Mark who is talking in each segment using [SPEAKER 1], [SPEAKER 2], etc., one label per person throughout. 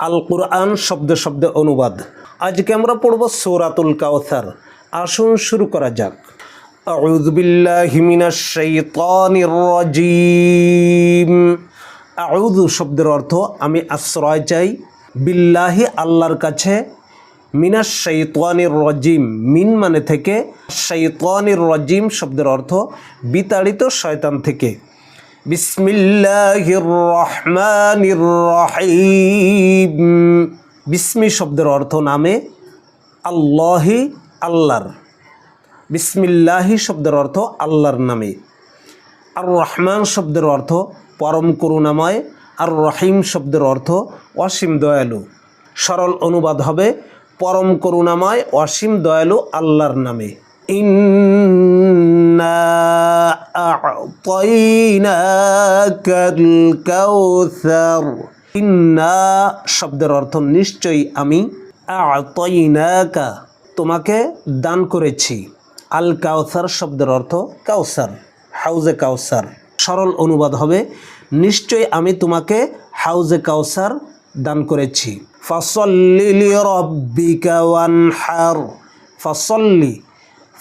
[SPEAKER 1] আল কুরআন শব্দে শব্দে অনুবাদ। আজকে আমরা পড়ব সূরাতুল কাউসার। আসুন শুরু করা যাক। আউযু বিল্লাহি মিনাশ শাইতানির রাজীম। আউযু শব্দের অর্থ আমি আশ্রয় চাই, বিল্লাহি আল্লাহর কাছে, মিনাশ শাইতানির রাজীম মিন মানে থেকে, শাইতানির রাজীম শব্দের অর্থ বিতাড়িত শয়তান থেকে। বিসমিল্লাহির রহমানির রহিম। বিসমি শব্দের অর্থ নামে, আল্লাহি আল্লাহর। বিসমিল্লাহি শব্দের অর্থ আল্লাহর নামে। আর রহমান শব্দের অর্থ পরম করুণাময়, আর রহিম শব্দের অর্থ অসীম দয়ালু। সরল অনুবাদ হবে পরম করুণাময় অসীম দয়ালু আল্লাহর নামে। ইন্না আ'তাইনাকাল কাউসার। ইন্না শব্দের অর্থ নিশ্চয়ই আমি, আ'তাইনাকা তোমাকে দান করেছি, আল কাউসার শব্দের অর্থ কাউসার, হাউজে কাউসার। সরল অনুবাদ হবে নিশ্চয়ই আমি তোমাকে হাউজে কাউসার দান করেছি। ফাসল্লি লিরাব্বিকা ওয়ানহার। ফাসল্লি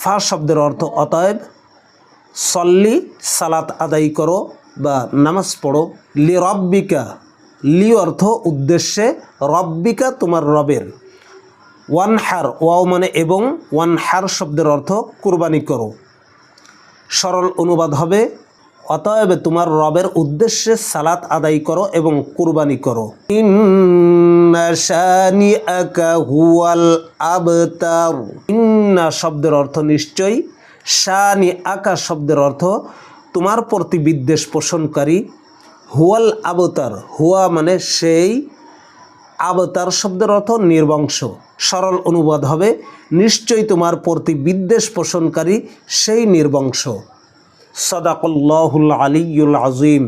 [SPEAKER 1] ফা শব্দের অর্থ অতএব, সল্লি সালাত আদায় করো বা নামাজ পড়ো, লিরাব্বিকা লি অর্থ উদ্দেশ্যে, রব্বিকা তোমার রবের, ওয়ানহার ওয়াও মানে এবং, ওয়ানহার শব্দের অর্থ কুরবানি করো। সরল অনুবাদ হবে অতএব তোমার রবের উদ্দেশ্যে সালাত আদায় করো এবং কুরবানি করো। ইন্না শানিআকা হুয়াল আবতার। ইন্না শব্দের অর্থ নিশ্চয়ই, শানিআকা শব্দের অর্থ তোমার প্রতি বিদ্বেষ পোষণকারী, হুয়াল আবতার হুয়া মানে সেই, আবতার শব্দের অর্থ নির্বংশ। সরল অনুবাদ হবে নিশ্চয়ই তোমার প্রতি বিদ্বেষ পোষণকারী সেই নির্বংশ। সাদাকাল্লাহুল আলিয়্যুল আযীম।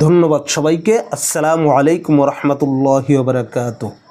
[SPEAKER 1] ধন্যবাদ সবাইকে। আসসালামু আলাইকুম ওয়া রাহমাতুল্লাহি ওয়া বারাকাতুহু।